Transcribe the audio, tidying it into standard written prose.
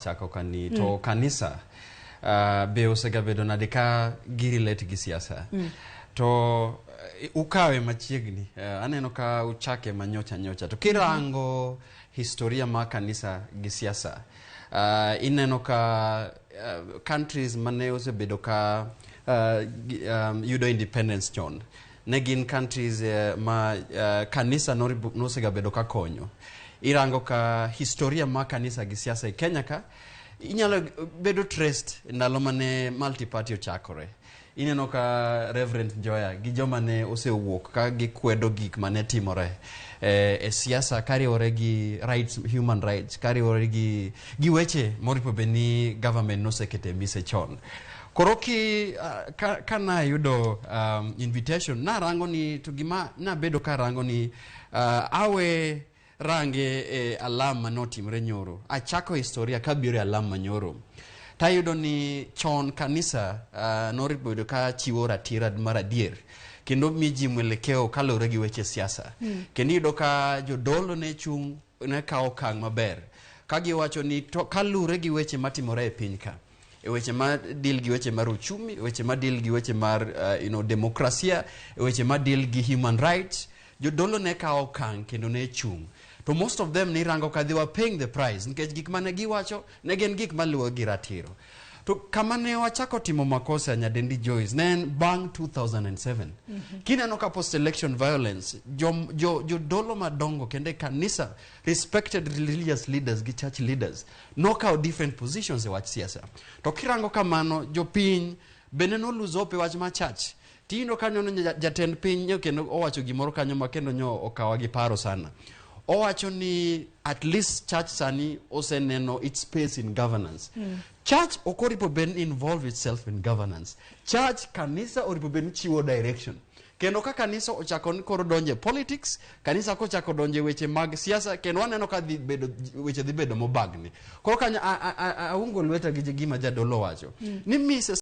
chako kani to kanisa be osegabedo nade ka girilet gi siasa to ukawe machiegni aneno ka uchake manyocha to kirango historia ma kanisa gi siasa ineno ka countries mane osebedo ka yudo independence chon negin countries ma kanisa nosegabedo ka konyo irango ka historia ma kanisa gi siasa e Kenya ka inyalo bedo traced ndalo mane multi-party ochakore. Ineno ka Reverend Joya gi joma ne osewuok ka gikwedo gik mane timore e siasa kariwore gi rights, human rights, kariwore gi weche moripo beni government nosekete mise chon. Koro kana yudo invitation na rango ni to gima na bedo ka rango ni awe range alama notimre nyoro achako historia kabiro alama nyoro tayudo ni chon kanisa noribedo ka chiwo ratira maradier kendo miji mwelekeo kalore gi weche siasa kendo yudo ka jodolo ne chung ne kao kang maber kagi wacho ni to kalure gi weche matimore e piny ka weche ma deal gi weche mar uchumi weche ma deal gi weche mar demokrasia weche ma deal gi human rights jodolo ne kao kang kendo ne chung to most of them ni rango ka they were paying the price nikech gik mane giwacho ne gen gik maluwo gi ratiro to kama ne wachako timo makosa nyadendi Joyce nen bang 2007 kineno ka post election violence jodolo madongo kende kanisa respected religious leaders gi church leaders knock out different positions e wach siasa to kirango kamano jopiny bene no luzope wach ma church tindo kanyo jatend piny kendo owacho gimoro kanyo ma kendo nyo okawa gi paro sana owacho ni at least church sani oseneno its space in governance church okoripo ben involve itself in governance church kanisa oripo ben chiwo direction kendo ka kanisa ochako ni koro donje politics kanisa ko chako donje weche mag siasa kendo waneno ka weche dhi bedo mobagni koro kanya aungo lweta gi gima jadolo wacho ni Mrs.